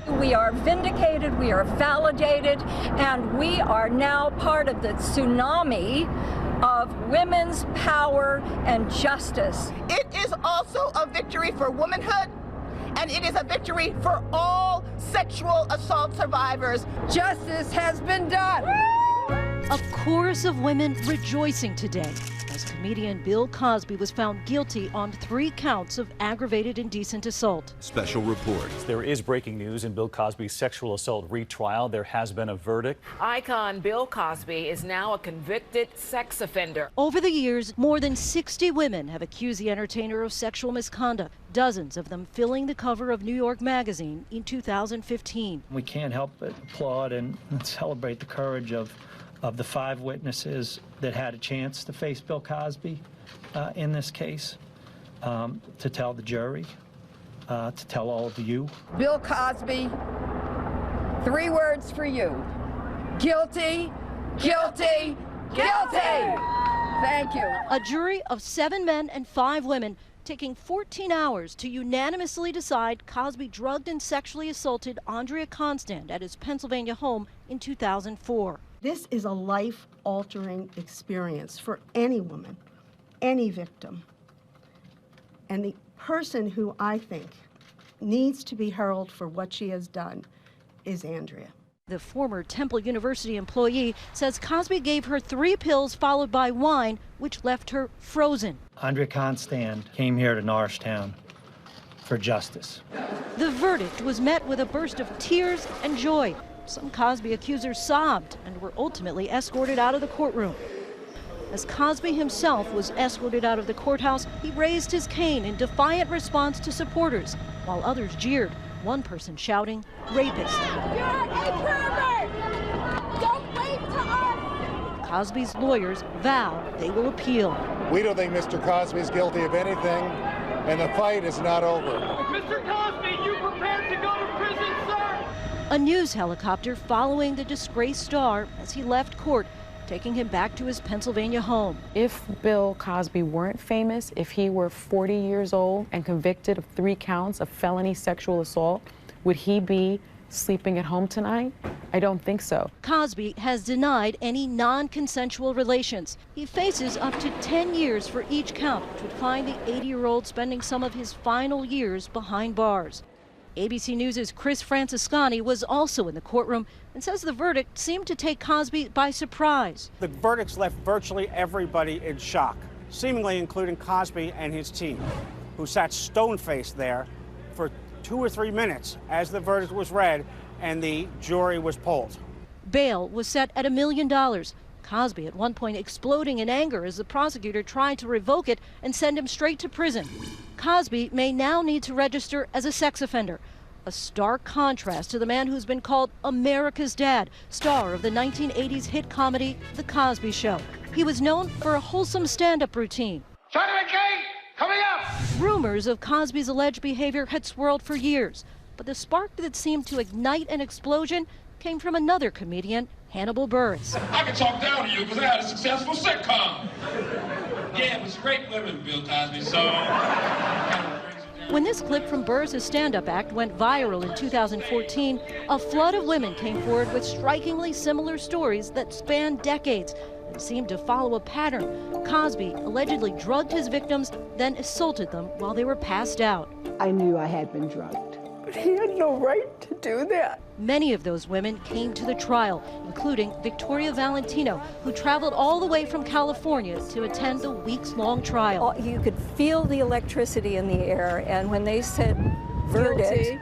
We are vindicated, we are validated, and we are now part of the tsunami of women's power and justice. It is also a victory for womanhood, and it is a victory for all sexual assault survivors. Justice has been done. A chorus of women rejoicing today as comedian Bill Cosby was found guilty on 3 counts of aggravated indecent assault. Special report. There is breaking news in Bill Cosby's sexual assault retrial. There has been a verdict. Icon Bill Cosby is now a convicted sex offender. Over the years, more than 60 women have accused the entertainer of sexual misconduct, dozens of them filling the cover of New York Magazine in 2015. We can't help but applaud and celebrate the courage of the 5 witnesses that had a chance to face Bill Cosby in this case, to tell the jury, to tell all of you. Bill Cosby, 3 words for you. Guilty, guilty, guilty. Thank you. A jury of 7 men and 5 women taking 14 hours to unanimously decide Cosby drugged and sexually assaulted Andrea Constand at his Pennsylvania home in 2004. This is a life-altering experience for any woman, any victim. And the person who I think needs to be heralded for what she has done is Andrea. The former Temple University employee says Cosby gave her 3 pills followed by wine, which left her frozen. Andrea Constand came here to Norristown for justice. The verdict was met with a burst of tears and joy. Some Cosby accusers sobbed and were ultimately escorted out of the courtroom. As Cosby himself was escorted out of the courthouse, he raised his cane in defiant response to supporters, while others jeered, one person shouting, "Rapist." You're a pervert! Don't rape to us! Cosby's lawyers vow they will appeal. We don't think Mr. Cosby is guilty of anything, and the fight is not over. Mr. Cosby, you prepared to go to prison, sir? A news helicopter following the disgraced star as he left court, taking him back to his Pennsylvania home. If Bill Cosby weren't famous, if he were 40 years old and convicted of 3 counts of felony sexual assault, would he be sleeping at home tonight? I don't think so. Cosby has denied any non-consensual relations. He faces up to 10 years for each count, which would find the 80-year-old spending some of his final years behind bars. ABC News' Chris Franciscani was also in the courtroom and says the verdict seemed to take Cosby by surprise. The verdicts left virtually everybody in shock, seemingly including Cosby and his team, who sat stone-faced there for 2 or 3 minutes as the verdict was read and the jury was polled. Bail was set at $1 million. Cosby at one point exploding in anger as the prosecutor tried to revoke it and send him straight to prison. Cosby may now need to register as a sex offender, a stark contrast to the man who's been called America's Dad, star of the 1980s hit comedy The Cosby Show. He was known for a wholesome stand-up routine. Simon McKay, coming up! Rumors of Cosby's alleged behavior had swirled for years, but the spark that seemed to ignite an explosion came from another comedian, Hannibal Buress. I can talk down to you because I had a successful sitcom. Yeah, it was great women, Bill Cosby, so... When this clip from Burris' stand-up act went viral in 2014, a flood of women came forward with strikingly similar stories that spanned decades and seemed to follow a pattern. Cosby allegedly drugged his victims, then assaulted them while they were passed out. I knew I had been drugged. But he had no right to do that. Many of those women came to the trial, including Victoria Valentino, who traveled all the way from California to attend the weeks-long trial. You could feel the electricity in the air, and when they said verdict, guilty.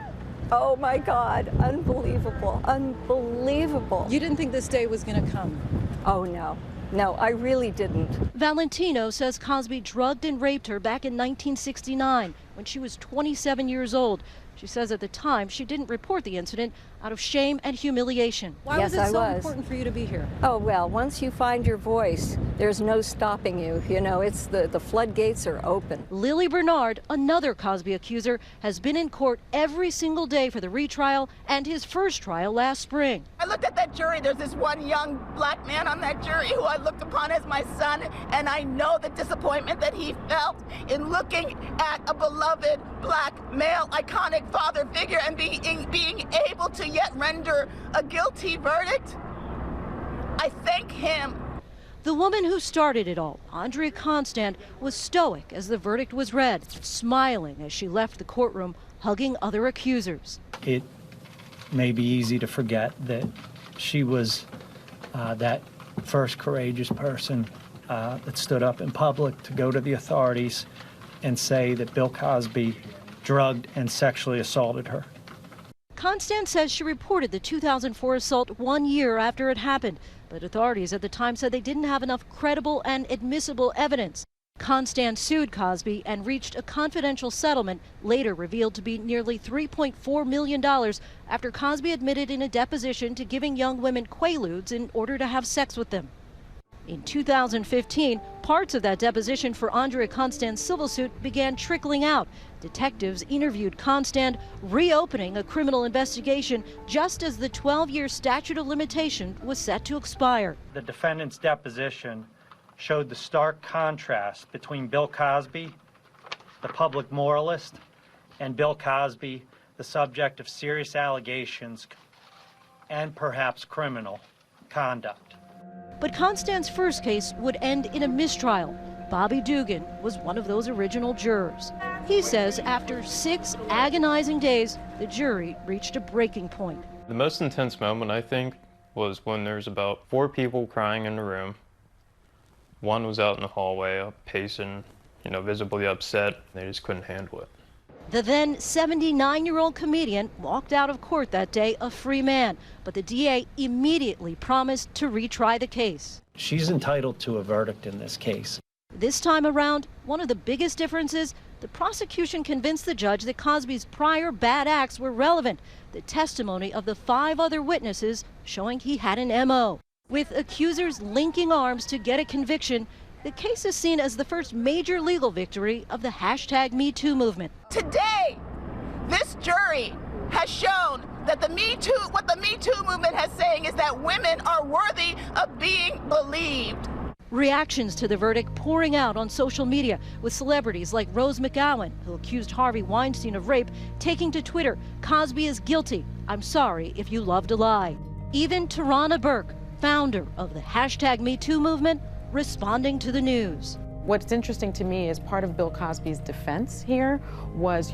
Oh my God, unbelievable, unbelievable. You didn't think this day was going to come? Oh no, no, I really didn't. Valentino says Cosby drugged and raped her back in 1969 when she was 27 years old. She says at the time she didn't report the incident out of shame and humiliation. Why was it so important for you to be here? Oh, well, once you find your voice, there's no stopping you. You know, it's the floodgates are open. Lily Bernard, another Cosby accuser, has been in court every single day for the retrial and his first trial last spring. I looked at that jury. There's this one young black man on that jury who I looked upon as my son, and I know the disappointment that he felt in looking at a beloved black male iconic father figure and being able to yet render a guilty verdict. I thank him. The woman who started it all, Andrea Constant, was stoic as the verdict was read, smiling as she left the courtroom, hugging other accusers. It may be easy to forget that she was that first courageous person that stood up in public to go to the authorities and say that Bill Cosby drugged and sexually assaulted her. Constant says she reported the 2004 assault 1 year after it happened, but authorities at the time said they didn't have enough credible and admissible evidence. Constant sued Cosby and reached a confidential settlement, later revealed to be nearly $3.4 million after Cosby admitted in a deposition to giving young women quaaludes in order to have sex with them. In 2015, parts of that deposition for Andrea Constant's civil suit began trickling out. Detectives interviewed Constant, reopening a criminal investigation just as the 12-year statute of limitation was set to expire. The defendant's deposition showed the stark contrast between Bill Cosby, the public moralist, and Bill Cosby, the subject of serious allegations and perhaps criminal conduct. But Constant's first case would end in a mistrial. Bobby Dugan was one of those original jurors. He says after 6 agonizing days, the jury reached a breaking point. The most intense moment, I think, was when there's about 4 people crying in the room. One was out in the hallway, pacing, visibly upset. They just couldn't handle it. The then 79-year-old comedian walked out of court that day a free man, but the DA immediately promised to retry the case. She's entitled to a verdict in this case. This time around, one of the biggest differences, the prosecution convinced the judge that Cosby's prior bad acts were relevant, the testimony of the 5 other witnesses showing he had an MO. With accusers linking arms to get a conviction, the case is seen as the first major legal victory of the #MeToo movement. Today, this jury has shown that what the Me Too movement has saying is that women are worthy of being believed. Reactions to the verdict pouring out on social media, with celebrities like Rose McGowan, who accused Harvey Weinstein of rape, taking to Twitter, "Cosby is guilty. I'm sorry if you loved a lie." Even Tarana Burke, founder of the #MeToo movement, responding to the news. What's interesting to me is part of Bill Cosby's defense here was,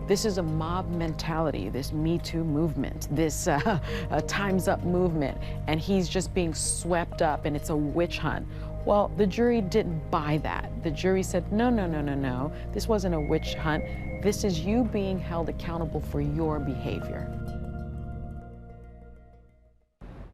this is a mob mentality, this Me Too movement, this Time's Up movement, and he's just being swept up and it's a witch hunt. Well, the jury didn't buy that. The jury said, no, this wasn't a witch hunt. This is you being held accountable for your behavior.